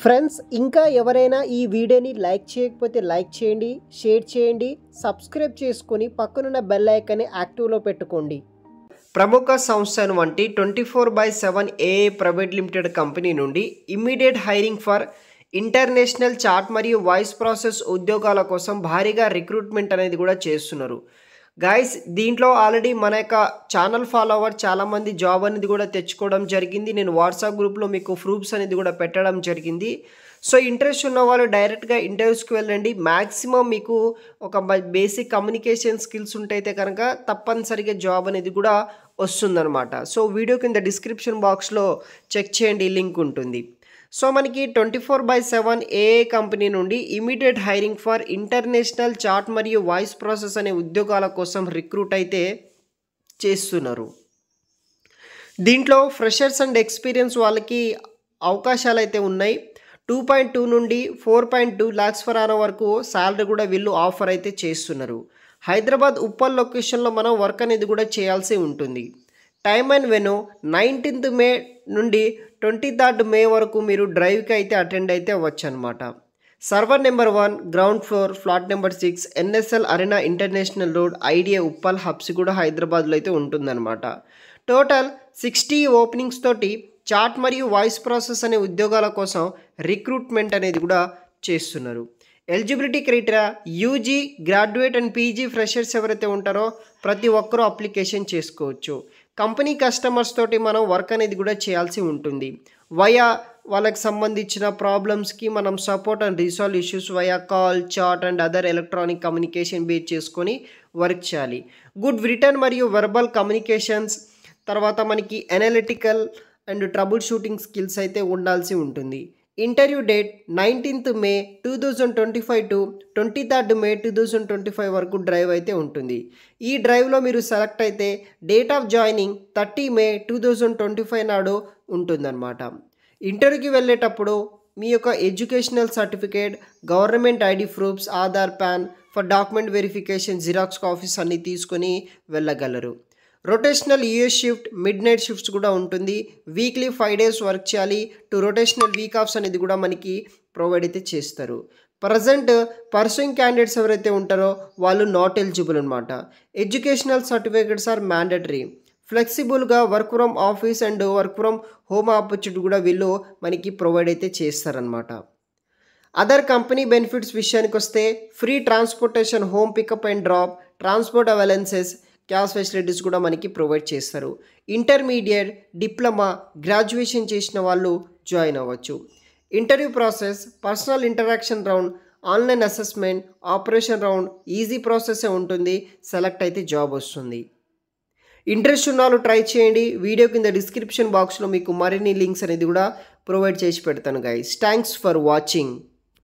Friends ఇంకా ఎవరైనా ఈ వీడియోని లైక్ చేయకపోతే లైక్ చేయండి, షేర్ చేయండి, సబ్స్క్రైబ్ చేసుకొని పక్కనున్న బెల్ ఐకాన్ని యాక్టివ్లో పెట్టుకోండి. ప్రముఖ సంస్థ వంటి 24/7 ఏఏ ప్రైవేట్ లిమిటెడ్ కంపెనీ నుండి immediate hiring for international chat మరియు వాయిస్ ప్రాసెస్ ఉద్యోగాల కోసం భారీగా రిక్రూట్మెంట్ అనేది కూడా చేస్తున్నారు. గైస్, దీంట్లో ఆల్రెడీ మన యొక్క ఛానల్ ఫాలోవర్ చాలామంది జాబ్ అనేది కూడా తెచ్చుకోవడం జరిగింది. నేను వాట్సాప్ గ్రూప్లో మీకు ప్రూఫ్స్ అనేది కూడా పెట్టడం జరిగింది. సో ఇంట్రెస్ట్ ఉన్న వాళ్ళు డైరెక్ట్గా ఇంటర్వ్యూస్కి వెళ్ళండి. మ్యాక్సిమం మీకు ఒక బేసిక్ కమ్యూనికేషన్ స్కిల్స్ ఉంటైతే కనుక తప్పనిసరిగా జాబ్ అనేది కూడా వస్తుందన్నమాట. సో వీడియో కింద డిస్క్రిప్షన్ బాక్స్లో చెక్ చేయండి, లింక్ ఉంటుంది. సో మనకి 24/7 ఏఏ కంపెనీ నుండి immediate hiring for international chat మరియు వాయిస్ ప్రాసెస్ అనే ఉద్యోగాల కోసం రిక్రూట్ అయితే చేస్తున్నారు. దీంట్లో ఫ్రెషర్స్ అండ్ ఎక్స్పీరియన్స్ వాళ్ళకి అవకాశాలు అయితే ఉన్నాయి. 2.2 నుండి 4.2 lakhs per annum వరకు శాలరీ కూడా వీళ్ళు ఆఫర్ అయితే చేస్తున్నారు. హైదరాబాద్ ఉప్పల్ లొకేషన్లో మనం వర్క్ అనేది కూడా చేయాల్సి ఉంటుంది. టైమ్ అండ్ వెను 19th May నుండి 23rd May వరకు మీరు డ్రైవ్కి అయితే అటెండ్ అయితే అవ్వచ్చు అనమాట. Server number 1, ground floor, flat number 6, NSL arena international road, IDA Uppal, Habsiguda, హైదరాబాద్లో అయితే ఉంటుందన్నమాట. టోటల్ 60 ఓపెనింగ్స్ తోటి చాట్ మరియు వాయిస్ ప్రాసెస్ అనే ఉద్యోగాల కోసం రిక్రూట్మెంట్ అనేది కూడా చేస్తున్నారు. Eligibility criteria UG, graduate and PG freshers ఎవరైతే ఉంటారో ప్రతి ఒక్కరూ అప్లికేషన్ చేసుకోవచ్చు. కంపెనీ కస్టమర్స్ తోటి మనం వర్క్ అనేది కూడా చేయాల్సి ఉంటుంది. వయా వాళ్ళకి సంబంధించిన ప్రాబ్లమ్స్కి మనం support and resolve issues via call, chat and other electronic communication base చేసుకొని వర్క్ చేయాలి. గుడ్ రిటర్న్ మరియు వెర్బల్ కమ్యూనికేషన్స్, తర్వాత మనకి analytical and troubleshooting skills అయితే ఉండాల్సి ఉంటుంది. Interview date 19th May 2025 to 23rd May 2025 వరకు డ్రైవ్ అయితే ఉంటుంది. ఈ డ్రైవ్లో మీరు సెలెక్ట్ అయితే డేట్ ఆఫ్ జాయినింగ్ 30 May 2025 నాడు ఉంటుందన్నమాట. ఇంటర్వ్యూకి వెళ్ళేటప్పుడు మీ యొక్క educational certificate, government ID proofs, Aadhaar, PAN for document verification, xerox copies అన్నీ తీసుకొని వెళ్ళగలరు. Rotational US shift, midnight shifts కూడా ఉంటుంది. వీక్లీ 5 days వర్క్ చేయాలి. రొటేషనల్ వీక్ ఆఫ్స్ అనేది కూడా మనకి ప్రొవైడ్ అయితే చేస్తారు. ప్రజెంట్ పర్సూయింగ్ క్యాండిడేట్స్ ఎవరైతే ఉంటారో వాళ్ళు నాట్ ఎలిజిబుల్ అనమాట. Educational certificates are mandatory. ఫ్లెక్సిబుల్గా work from office and work from home opportunity కూడా వీళ్ళు మనకి ప్రొవైడ్ అయితే చేస్తారనమాట. అదర్ కంపెనీ బెనిఫిట్స్ విషయానికి వస్తే free transportation, home pickup and drop, transport allowances, cash facilities కూడా మనకి ప్రొవైడ్ చేస్తారు. ఇంటర్మీడియట్, డిప్లొమా, గ్రాడ్యుయేషన్ చేసిన వాళ్ళు జాయిన్ అవ్వచ్చు. Interview process personal interaction round, online assessment, operation round, easy ప్రాసెసే ఉంటుంది. సెలెక్ట్ అయితే జాబ్ వస్తుంది. ఇంట్రెస్ట్ ఉన్న వాళ్ళు ట్రై చేయండి. వీడియో కింద డిస్క్రిప్షన్ బాక్స్లో మీకు మరిన్ని లింక్స్ అనేది కూడా ప్రొవైడ్ చేసి పెడతాను గైస్. Thanks for watching.